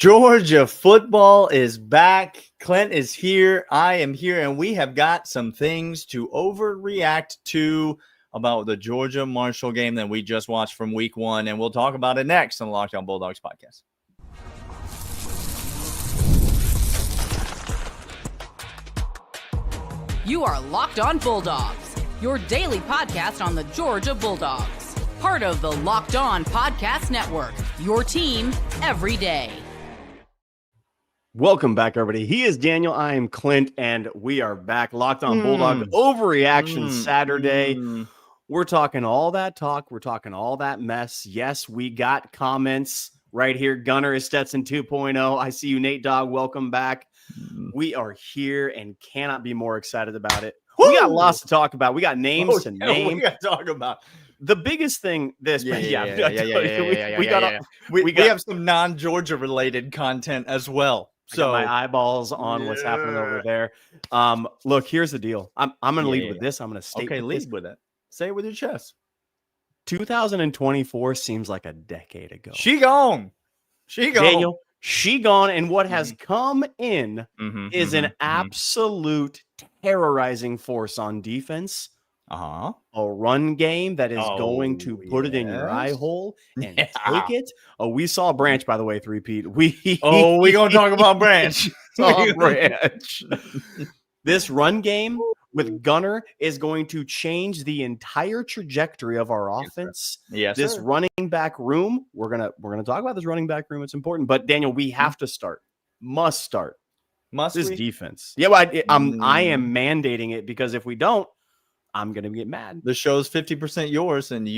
Georgia football is back. Clint is here. I am here, and we have got some things to overreact to about the Georgia Marshall game that we just watched from week 1, and we'll talk about it next on the Locked On Bulldogs podcast. You are Locked On Bulldogs, your daily podcast on the Georgia Bulldogs. Part of the Locked On Podcast Network, your team every day. Welcome back, everybody. He is Daniel. I am Clint, and we are back. Locked On Bulldog Overreaction Saturday. We're talking all that talk. We're talking all that mess. Yes, we got comments right here. Gunner is Stetson 2.0. I see you, Nate Dogg. Welcome back. We are here and cannot be more excited about it. Woo! We got lots to talk about. We got names to name. We got to talk about the biggest thing. We have some non-Georgia related content as well. So my eyeballs on what's happening over there. Look, here's the deal. I'm going to lead with this. I'm going to state. Okay, lead with it. Say it with your chest. 2024 seems like a decade ago. She gone. Daniel, she gone. And what has come in is an absolute terrorizing force on defense. A run game that is going to put it in your eye hole and take it. We saw Branch, by the way, three-peat. We gonna talk about Branch. Branch. This run game with Gunner is going to change the entire trajectory of our offense. Yes, this running back room. We're gonna talk about this running back room. It's important. But Daniel, we have to start. Must start. This defense. Yeah, well, I am mandating it because if we don't, I'm going to get mad. The show's 50% yours, and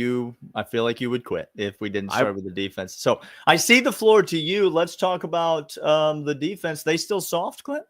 I feel like you would quit if we didn't start with the defense. So I see the floor to you. Let's talk about the defense. They still soft, Clint?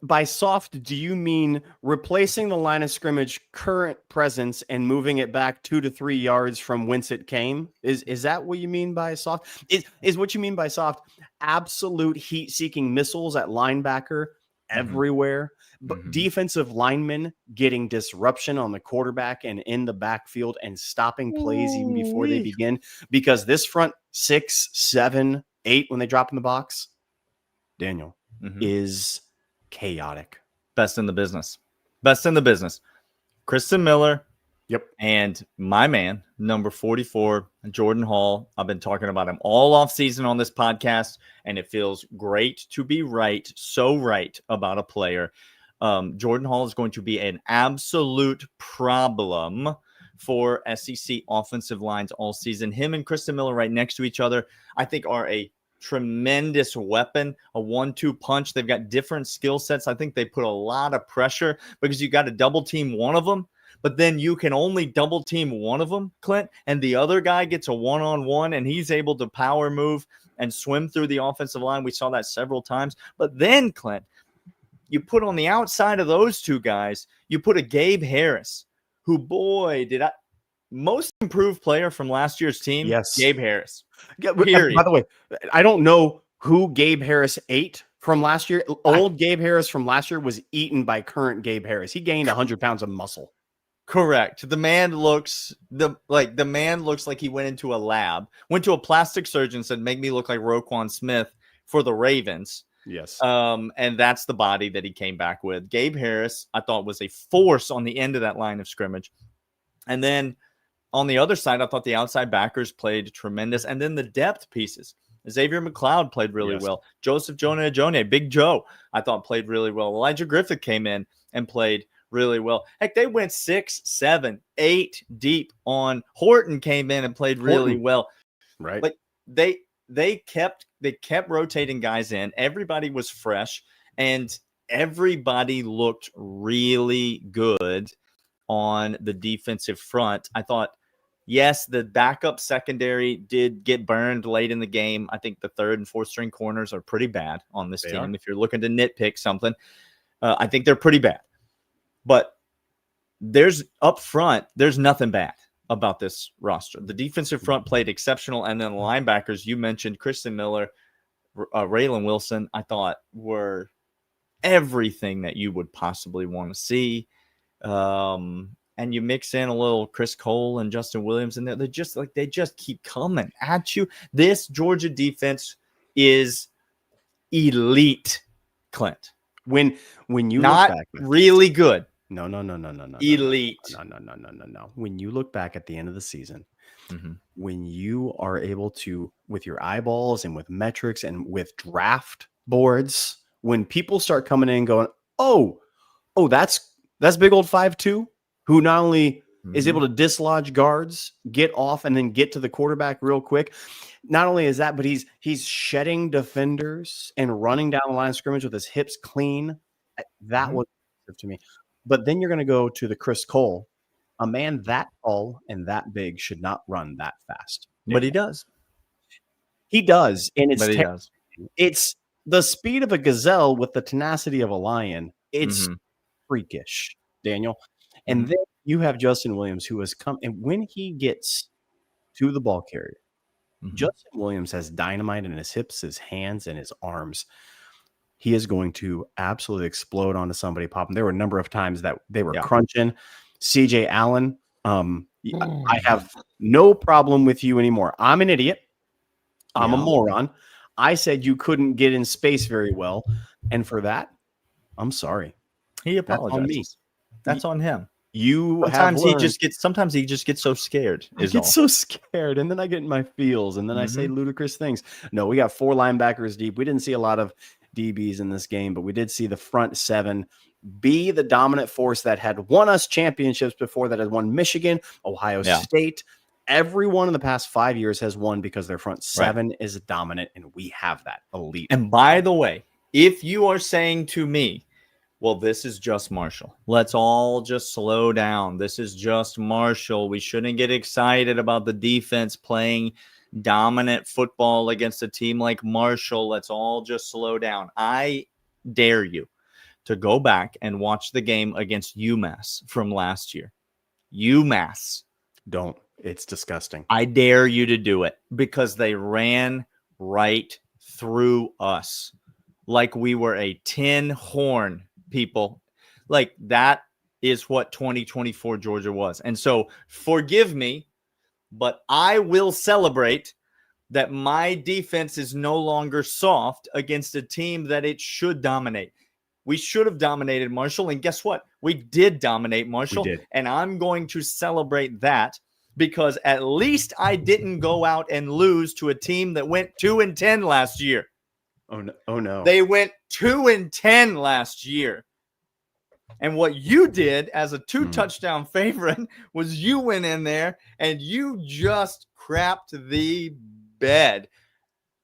By soft, do you mean replacing the line of scrimmage current presence and moving it back 2 to 3 yards from whence it came? Is that what you mean by soft? Is what you mean by soft absolute heat-seeking missiles at linebacker everywhere? But defensive linemen getting disruption on the quarterback and in the backfield and stopping plays even before they begin, because this front 6, 7, 8, when they drop in the box, Daniel, is chaotic. Best in the business. Kristen Miller. Yep. And my man, number 44, Jordan Hall. I've been talking about him all off season on this podcast, and it feels great to be right, so right about a player. Jordan Hall is going to be an absolute problem for SEC offensive lines all season. Him and Kristen Miller right next to each other, I think, are a tremendous weapon, a 1-2 punch. They've got different skill sets. I think they put a lot of pressure because you got to double team one of them. But then you can only double team one of them, Clint, and the other guy gets a one-on-one, and he's able to power move and swim through the offensive line. We saw that several times. But then, Clint, you put on the outside of those two guys, you put a Gabe Harris, who, boy, most improved player from last year's team. Yes. Gabe Harris. Yeah, by the way, I don't know who Gabe Harris ate from last year. Old Gabe Harris from last year was eaten by current Gabe Harris. He gained 100 pounds of muscle. Correct. The man looks like he went into a lab, went to a plastic surgeon, said, make me look like Roquan Smith for the Ravens. Yes. And that's the body that he came back with. Gabe Harris, I thought, was a force on the end of that line of scrimmage. And then on the other side, I thought the outside backers played tremendous. And then the depth pieces. Xavier McLeod played really well. Joseph Jonah-Ajone, Big Joe, I thought played really well. Elijah Griffith came in and played really well. Heck, they went 6, 7, 8 deep on Horton. Came in and played really well. Right. Like they kept rotating guys in. Everybody was fresh, and everybody looked really good on the defensive front. I thought, yes, the backup secondary did get burned late in the game. I think the 3rd and 4th string corners are pretty bad on this team. If you're looking to nitpick something, I think they're pretty bad. But there's nothing bad about this roster. The defensive front played exceptional, and then the linebackers, you mentioned Kristen Miller, Raylan Wilson, I thought were everything that you would possibly want to see. And and you mix in a little Chris Cole and Justin Williams, and they just keep coming at you. This Georgia defense is elite, Clint. When you Not look back, really good. No. Elite. No. When you look back at the end of the season, Mm-hmm. when you are able to, with your eyeballs and with metrics and with draft boards, when people start coming in and going, oh, that's big old 5'2", who not only is able to dislodge guards, get off, and then get to the quarterback real quick. Not only is that, but he's shedding defenders and running down the line of scrimmage with his hips clean. That was to me. But then you're going to go to the Chris Cole. A man that tall and that big should not run that fast. But he does. He does. And does. It's the speed of a gazelle with the tenacity of a lion. It's freakish, Daniel. And then you have Justin Williams, who has come, and when he gets to the ball carrier, Justin Williams has dynamite in his hips, his hands, and his arms. He is going to absolutely explode onto somebody, pop him. There were a number of times that they were crunching. CJ Allen, I have no problem with you anymore. I'm an idiot. I'm a moron. I said you couldn't get in space very well. And for that, I'm sorry. He apologizes. That's on me. That's on him. Sometimes he just gets so scared. I get so scared, and then I get in my feels, and then I say ludicrous things. No, we got 4 linebackers deep. We didn't see a lot of DBs in this game, but we did see the front 7 be the dominant force that had won us championships before, that had won Michigan, Ohio State. Everyone in the past 5 years has won because their front 7 is dominant, and we have that elite. And by the way, if you are saying to me, well, this is just Marshall, let's all just slow down. This is just Marshall. We shouldn't get excited about the defense playing dominant football against a team like Marshall. Let's all just slow down. I dare you to go back and watch the game against UMass from last year. UMass. Don't. It's disgusting. I dare you to do it, because they ran right through us like we were a tin horn, people. Like, that is what 2024 Georgia was. And so forgive me, but I will celebrate that my defense is no longer soft against a team that it should dominate. We should have dominated Marshall, and guess what? We did dominate Marshall, and I'm going to celebrate that, because at least I didn't go out and lose to a team that went 2-10 last year. Oh no. They went 2-10 last year. And what you did as a 2-touchdown favorite was you went in there and you just crapped the bed.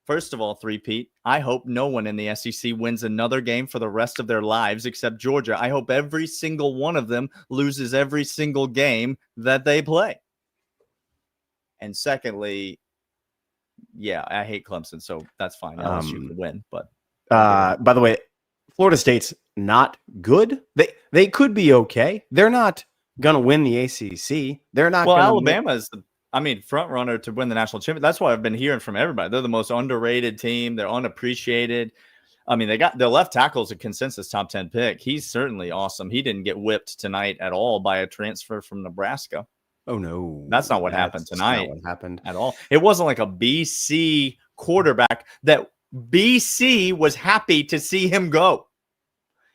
First of all, three-peat, I hope no one in the SEC wins another game for the rest of their lives except Georgia. I hope every single one of them loses every single game that they play. And secondly, I hate Clemson, so that's fine. LSU could win. But by the way, Florida State's not good. They could be okay. They're not gonna win the ACC. They're not. Well, Alabama is front runner to win the national championship. That's what I've been hearing from everybody. They're the most underrated team. They're unappreciated. I mean, they got their left tackle's a consensus top 10 pick. He's certainly awesome. He didn't get whipped tonight at all by a transfer from Nebraska. Oh no, that's not what happened tonight. Not what happened at all. It wasn't like a BC quarterback that BC was happy to see him go.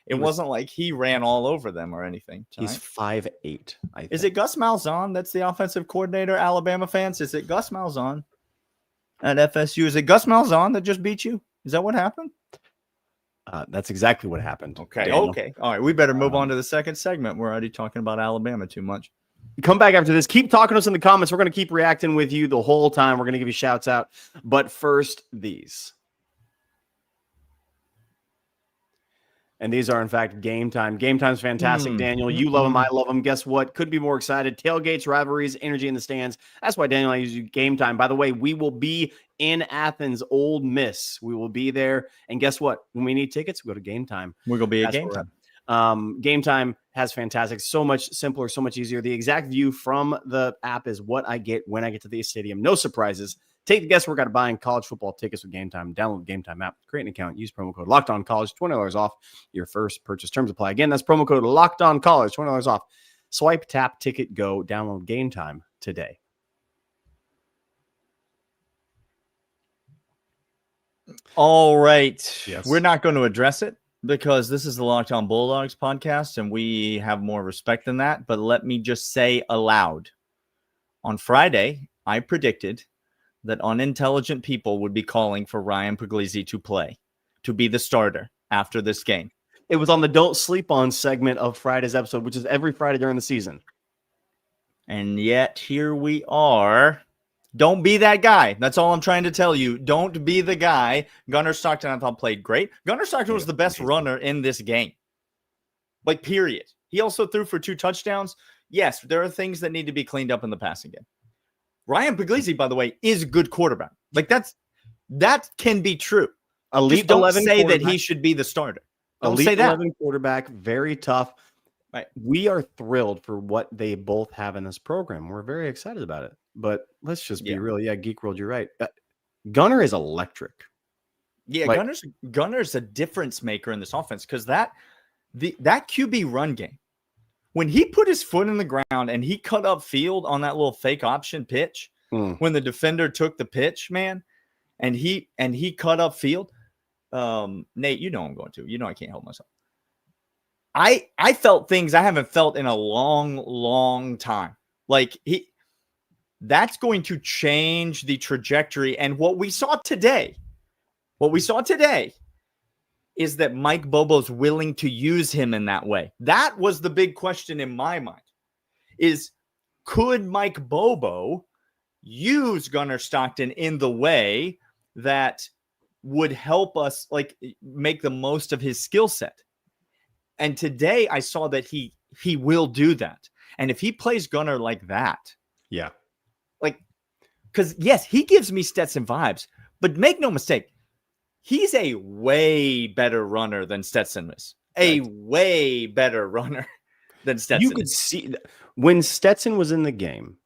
It wasn't like he ran all over them or anything tonight. He's 5'8". I think. Is it Gus Malzahn that's the offensive coordinator? Alabama fans, is it Gus Malzahn at FSU? Is it Gus Malzahn that just beat you? Is that what happened? That's exactly what happened. Okay. Daniel. Okay. All right. We better move on to the second segment. We're already talking about Alabama too much. Come back after this. Keep talking to us in the comments. We're going to keep reacting with you the whole time. We're going to give you shouts out. But first, these. And these are, in fact, Game Time. Game Time's fantastic, Daniel. You love them. I love them. Guess what? Could be more excited. Tailgates, rivalries, energy in the stands. That's why, Daniel, I use Game Time. By the way, we will be in Athens, Ole Miss. We will be there. And guess what? When we need tickets, we go to Game Time. We're going to be at Game Time. Game Time has fantastic, so much simpler, so much easier. The exact view from the app is what I get when I get to the stadium. No surprises. Take the guesswork out of buying college football tickets with Game Time. Download the Game Time app, create an account, use promo code LOCKEDONCollege, $20 off your first purchase. Terms apply. Again, that's promo code LOCKEDONCollege, $20 off Swipe, tap, ticket, go, download Game Time today. All right. Yes. We're not going to address it because this is the Locked On Bulldogs podcast and we have more respect than that. But let me just say aloud, on Friday, I predicted that unintelligent people would be calling for Ryan Puglisi to play, to be the starter after this game. It was on the Don't Sleep On segment of Friday's episode, which is every Friday during the season. And yet here we are. Don't be that guy. That's all I'm trying to tell you. Don't be the guy. Gunnar Stockton, I thought, played great. Gunnar Stockton was the best runner in this game. Like, period. He also threw for 2 touchdowns. Yes, there are things that need to be cleaned up in the passing game. Ryan Puglisi, by the way, is a good quarterback. Like, that can be true. Elite Just don't 11 say that he should be the starter. Don't Elite say that. 11 quarterback, very tough. Right. We are thrilled for what they both have in this program. We're very excited about it. But let's just be real. Yeah, Geek World, you're right. Gunnar is electric. Yeah, like, Gunner's a difference maker in this offense because that QB run game, when he put his foot in the ground and he cut up field on that little fake option pitch, when the defender took the pitch, man, and he cut up field. Nate, you know I'm going to. You know I can't help myself. I felt things I haven't felt in a long time. Like that's going to change the trajectory. And what we saw today is that Mike Bobo's willing to use him in that way. That was the big question in my mind is, could Mike Bobo use Gunnar Stockton in the way that would help us like make the most of his skill set? And today I saw that he will do that. And if he plays Gunnar like that, yeah. Like, because yes, he gives me Stetson vibes, but make no mistake, he's a way better runner than Stetson is. A way better runner than Stetson. You could see when Stetson was in the game,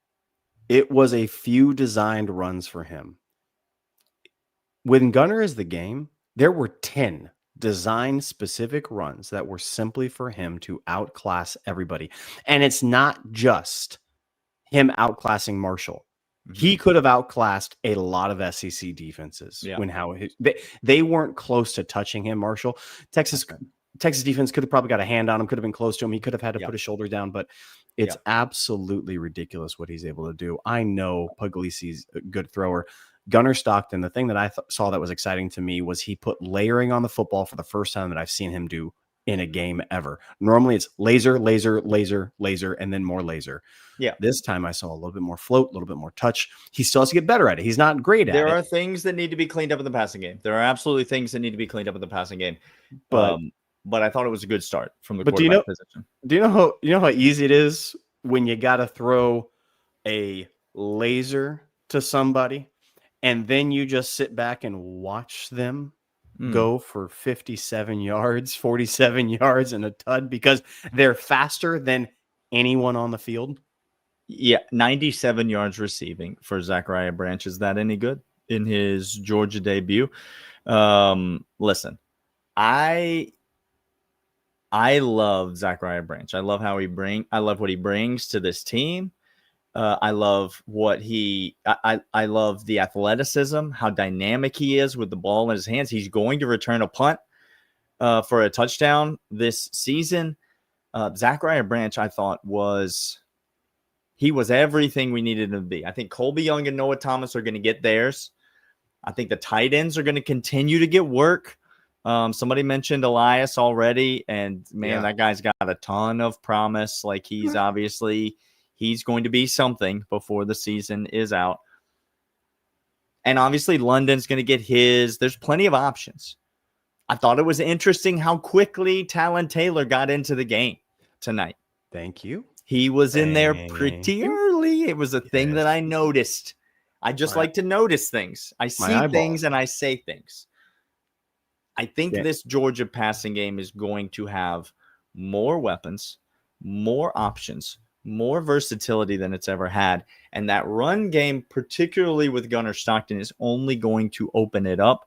it was a few designed runs for him. When Gunnar is the game, there were 10 design specific runs that were simply for him to outclass everybody. And it's not just him outclassing Marshall. Mm-hmm. He could have outclassed a lot of SEC defenses they weren't close to touching him. Marshall, Texas defense could have probably got a hand on him, could have been close to him. He could have had to put his shoulder down, but it's absolutely ridiculous what he's able to do. I know Puglisi's a good thrower. Gunnar Stockton, the thing that I saw that was exciting to me was he put layering on the football for the first time that I've seen him do in a game ever. Normally it's laser, laser, laser, laser, and then more laser. Yeah. This time I saw a little bit more float, a little bit more touch. He still has to get better at it. He's not great at it. There are things that need to be cleaned up in the passing game. There are absolutely things that need to be cleaned up in the passing game. But I thought it was a good start from the quarterback position. Do you know how easy it is when you got to throw a laser to somebody and then you just sit back and watch them go for 57 yards, 47 yards and a tud because they're faster than anyone on the field? Yeah, 97 yards receiving for Zachariah Branch. Is that any good in his Georgia debut? Listen, I love Zachariah Branch. I love what he brings to this team. I love I love the athleticism, how dynamic he is with the ball in his hands. He's going to return a punt for a touchdown this season. Zachariah Branch, I thought, was everything we needed him to be. I think Colby Young and Noah Thomas are going to get theirs. I think the tight ends are going to continue to get work. Somebody mentioned Elias already, and man, that guy's got a ton of promise. Like he's going to be something before the season is out. And obviously London's going to get his. There's plenty of options. I thought it was interesting how quickly Talon Taylor got into the game tonight. Thank you. He was in there pretty early. It was a thing that I noticed. I just like to notice things. I see things and I say things. I think this Georgia passing game is going to have more weapons, more options, more versatility than it's ever had. And that run game, particularly with Gunnar Stockton, is only going to open it up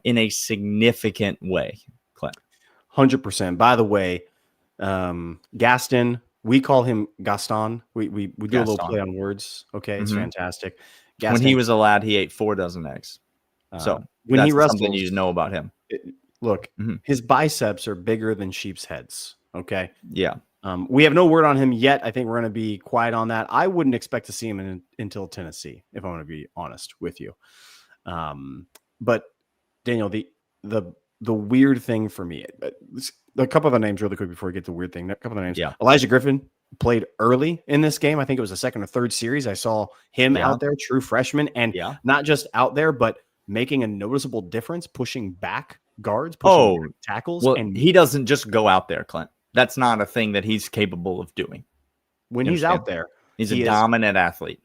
in a significant way. Clint. 100%. By the way, Gaston We call him Gaston. We do a little Gaston. play on words. Okay, it's fantastic. When Gaston, he was a lad, he ate 4 dozen eggs. So when he that's something wrestles, you know about him. Look, Mhm. his biceps are bigger than sheep's heads. Okay. Yeah. We have no word on him yet. I think we're going to be quiet on that. I wouldn't expect to see him until Tennessee, if I'm going to be honest with you. But Daniel, the weird thing for me, a couple of the names really quick before we get to the weird thing. A couple of the names. Yeah. Elijah Griffin played early in this game. I think it was the second or third series. I saw him out there, true freshman, and not just out there, but making a noticeable difference, pushing back guards, pushing back tackles. Well, and he doesn't just go out there, Clint. That's not a thing that he's capable of doing. When he's out there, he's a dominant athlete.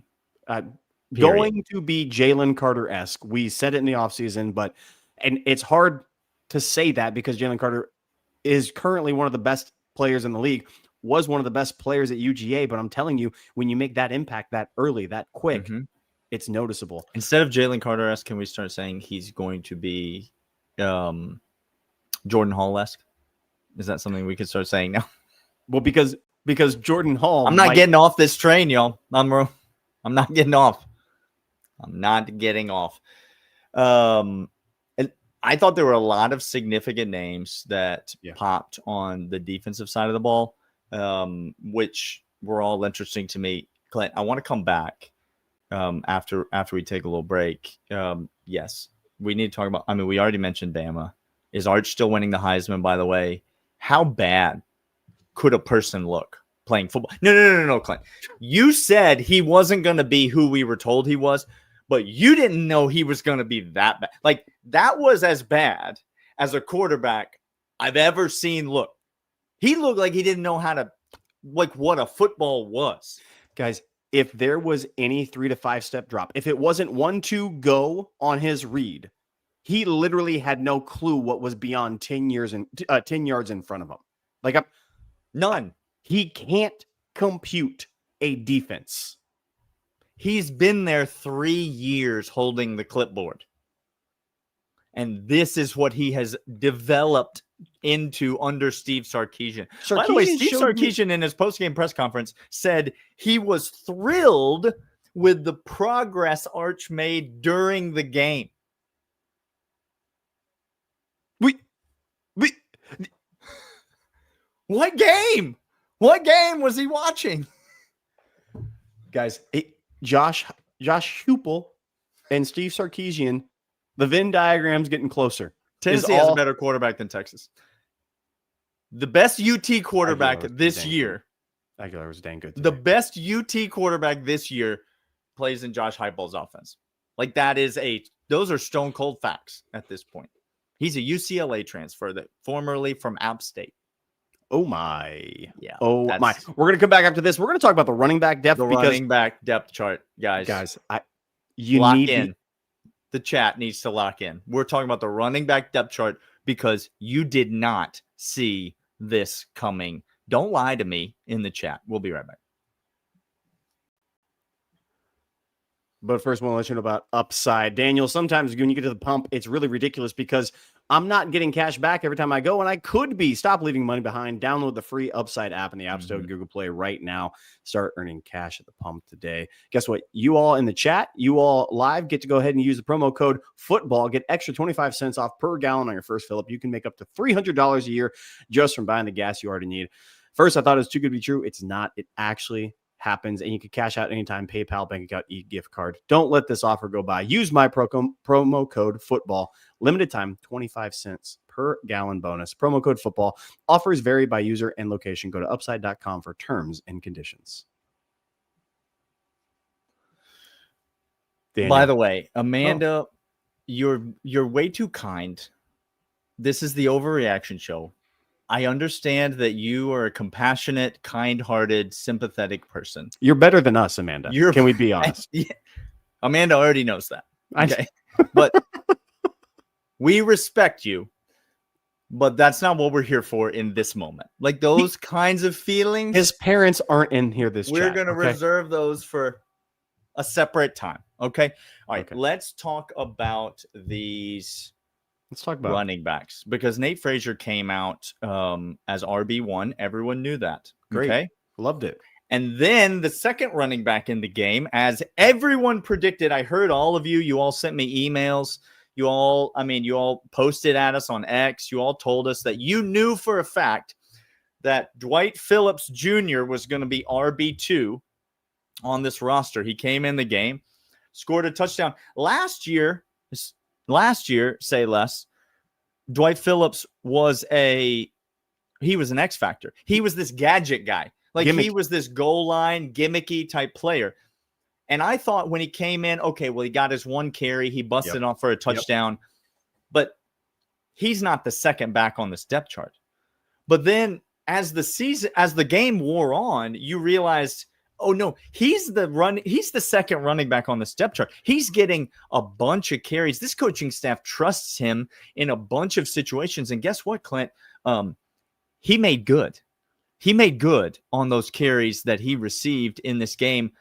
Going to be Jalen Carter-esque. We said it in the offseason, and it's hard to say that because Jalen Carter is currently one of the best players in the league, was one of the best players at UGA. But I'm telling you, when you make that impact that early, that quick, it's noticeable. Instead of Jalen Carter-esque, can we start saying he's going to be Jordan Hall-esque? Is that something we could start saying now? Well, because Jordan Hall, I'm not getting off this train, y'all. I'm not getting off. I'm not getting off. And I thought there were a lot of significant names that popped on the defensive side of the ball, which were all interesting to me. Clint, I want to come back after we take a little break. Yes, we need to talk about. I mean, we already mentioned Bama. Is Arch still winning the Heisman? By the way, how bad could a person look playing football? No, Clint. You said he wasn't going to be who we were told he was, but you didn't know he was going to be that bad. Like, that was as bad as a quarterback I've ever seen look. He looked like he didn't know how to, like, what a football was. Guys, if there was any 3 to 5 step drop, if it wasn't 1-2 go on his read, he literally had no clue what was beyond 10 yards in front of him. Like, none. He can't compute a defense. He's been there 3 years holding the clipboard. And this is what he has developed into under Steve Sarkisian. By the way, Steve Sarkisian in his postgame press conference said he was thrilled with the progress Arch made during the game. What game? What game was he watching? Guys, Josh Heupel and Steve Sarkisian, the Venn diagram's getting closer. Tennessee has a better quarterback than Texas. The best UT quarterback this year. Aguilar was dang good. The best UT quarterback this year plays in Josh Heupel's offense. Like, those are stone cold facts at this point. He's a UCLA transfer that formerly from App State. Oh my. Yeah. Oh my. We're going to come back after this. We're going to talk about the running back depth. Running back depth chart, guys. The chat needs to lock in. We're talking about the running back depth chart because you did not see this coming. Don't lie to me in the chat. We'll be right back. But first, I want to let you know about Upside. Daniel, sometimes when you get to the pump, it's really ridiculous because I'm not getting cash back every time I go, and I could be. Stop leaving money behind. Download the free Upside app in the App Store, Google Play right now. Start earning cash at the pump today. Guess what? You all in the chat, you all live, get to go ahead and use the promo code FOOTBALL. Get extra 25 cents off per gallon on your first fill-up. You can make up to $300 a year just from buying the gas you already need. First, I thought it was too good to be true. It's not. It actually happens, and you can cash out anytime. PayPal, bank account, e-gift card. Don't let this offer go by. Use my promo code FOOTBALL. Limited time, 25 cents per gallon bonus. Promo code FOOTBALL. Offers vary by user and location. Go to upside.com for terms and conditions. Daniel. By the way, Amanda, you're way too kind. This is the Overreaction Show. I understand that you are a compassionate, kind-hearted, sympathetic person. You're better than us, Amanda. Can we be honest? Amanda already knows that. Okay. But we respect you, but that's not what we're here for in this moment. Like, those kinds of feelings. His parents aren't in here We're going to reserve those for a separate time. Okay. All right. Okay. Let's talk about these. Let's talk about running backs, because Nate Frazier came out as RB1. Everyone knew that. Great. Okay. Loved it. And then the second running back in the game, as everyone predicted, I heard all of you. You all sent me emails. You all posted at us on X. You all told us that you knew for a fact that Dwight Phillips Jr. was going to be RB2 on this roster. He came in the game, scored a touchdown. Last year, say less, Dwight Phillips was an X factor. He was this gadget guy. Like he was this goal line gimmicky type player. And I thought when he came in, okay, well, he got his one carry. He busted off for a touchdown. But he's not the second back on this depth chart. But then as the game wore on, you realized, oh no, he's the second running back on the depth chart. He's getting a bunch of carries. This coaching staff trusts him in a bunch of situations. And guess what, Clint? He made good. He made good on those carries that he received in this game.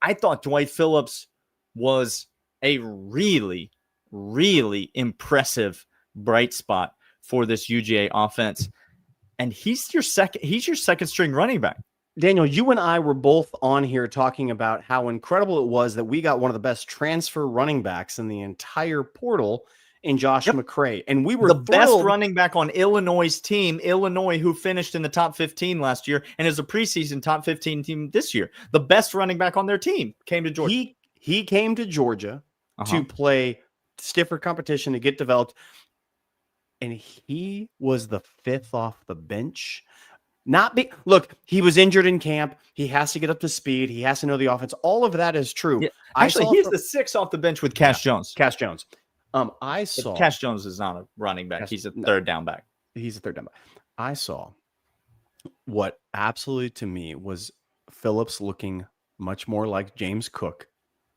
I thought Dwight Phillips was a really, really impressive bright spot for this UGA offense. And he's your second string running back. Daniel, you and I were both on here talking about how incredible it was that we got one of the best transfer running backs in the entire portal in Josh McCray. And we were the best running back on Illinois' team, Illinois, who finished in the top 15 last year and is a preseason top 15 team this year. The best running back on their team came to Georgia. He came to Georgia to play stiffer competition, to get developed. And he was the fifth off the bench. Look, he was injured in camp. He has to get up to speed. He has to know the offense. All of that is true. Yeah. Actually, he's the sixth off the bench with Cash Jones. Cash Jones. But Cash Jones is not a running back. He's a third down back. He's a third down back. I saw what absolutely to me was Phillips looking much more like James Cook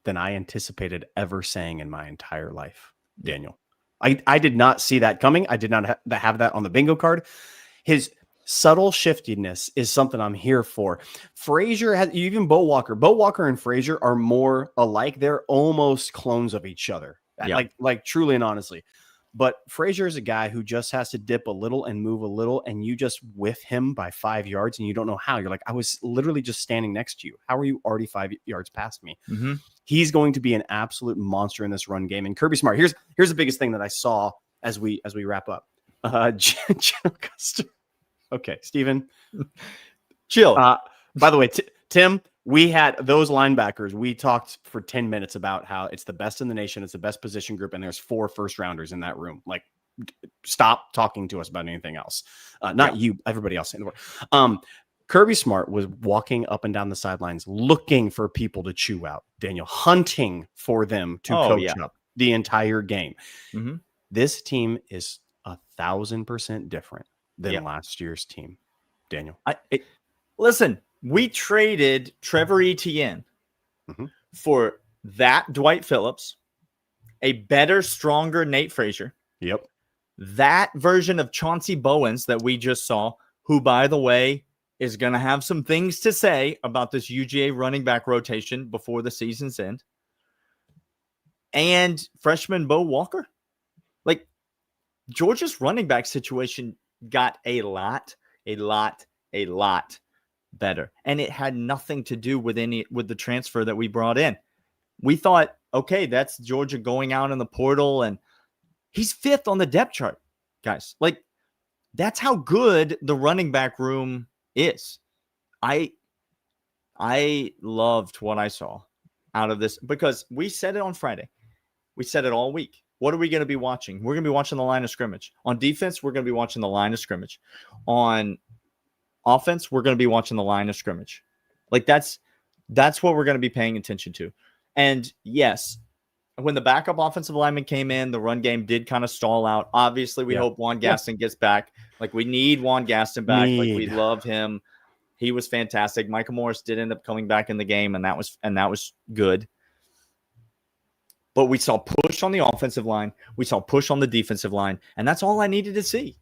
than I anticipated ever saying in my entire life, Daniel. I did not see that coming. I did not have that on the bingo card. His subtle shiftiness is something I'm here for. Frazier has, even Bo Walker and Frazier are more alike. They're almost clones of each other. Yeah. Like truly and honestly. But Frazier is a guy who just has to dip a little and move a little, and you just whiff him by 5 yards and you don't know how. You're like, I was literally just standing next to you. How are you already 5 yards past me? Mm-hmm. He's going to be an absolute monster in this run game. And Kirby Smart, here's the biggest thing that I saw as we wrap up. General Custer. Okay, Steven. Chill. By the way, Tim, we had those linebackers. We talked for 10 minutes about how it's the best in the nation. It's the best position group. And there's 4 first rounders in that room. Like, stop talking to us about anything else. Not you, everybody else in the world. Kirby Smart was walking up and down the sidelines looking for people to chew out. Daniel, hunting for them to coach up the entire game. Mm-hmm. This team is 1,000% different than last year's team. Daniel, listen. We traded Trevor Etienne for that Dwight Phillips, a better, stronger Nate Frazier. Yep. That version of Chauncey Bowens that we just saw, who, by the way, is going to have some things to say about this UGA running back rotation before the season's end. And freshman Bo Walker. Like, Georgia's running back situation got a lot better. And it had nothing to do with the transfer that we brought in. We thought, okay, that's Georgia going out in the portal, and he's fifth on the depth chart, guys. Like, that's how good the running back room is. I loved what I saw out of this, because we said it on Friday. We said it all week. What are we going to be watching? We're going to be watching the line of scrimmage. On defense, we're going to be watching the line of scrimmage. On offense, we're going to be watching the line of scrimmage. Like, that's what we're going to be paying attention to. And yes, when the backup offensive lineman came in, the run game did kind of stall out. Obviously, we hope Juan Gaston gets back. Like, we need Juan Gaston back. Like, we love him. He was fantastic. Micah Morris did end up coming back in the game, and that was good. But we saw push on the offensive line. We saw push on the defensive line, and that's all I needed to see.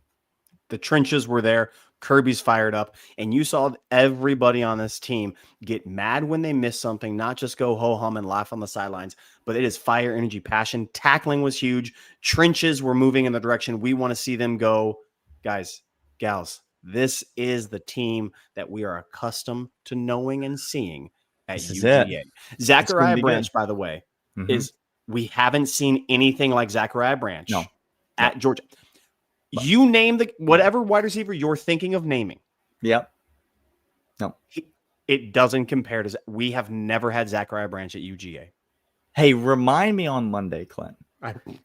The trenches were there. Kirby's fired up, and you saw everybody on this team get mad when they miss something, not just go ho-hum and laugh on the sidelines, but it is fire, energy, passion. Tackling was huge. Trenches were moving in the direction we want to see them go. Guys, gals, This is the team that we are accustomed to knowing and seeing at This is UGA. it. Zachariah be Branch, good. by the way, Mhm. we haven't seen anything like Zachariah Branch No. at Georgia. You name whatever wide receiver you're thinking of naming. Yep. No. It doesn't compare to. We have never had Zachariah Branch at UGA. Hey, remind me on Monday, Clint.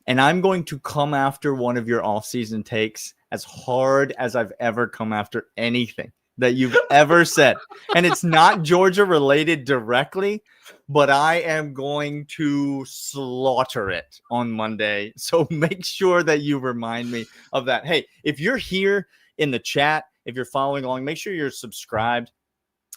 And I'm going to come after one of your offseason takes as hard as I've ever come after anything that you've ever said. And it's not Georgia related directly, but I am going to slaughter it on Monday. So make sure that you remind me of that. Hey, if you're here in the chat, if you're following along, make sure you're subscribed.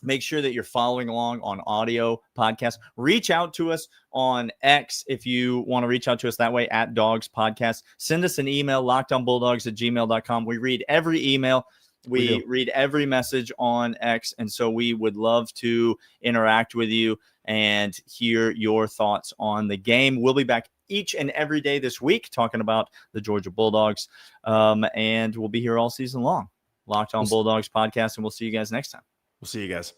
Make sure that you're following along on audio podcast. Reach out to us on X if you want to reach out to us that way, at Dogs Podcast. Send us an email, lockedonbulldogs@gmail.com. We read every email. We read every message on X. And so we would love to interact with you and hear your thoughts on the game. We'll be back each and every day this week talking about the Georgia Bulldogs. And we'll be here all season long. Locked On Bulldogs Podcast. And we'll see you guys next time. We'll see you guys.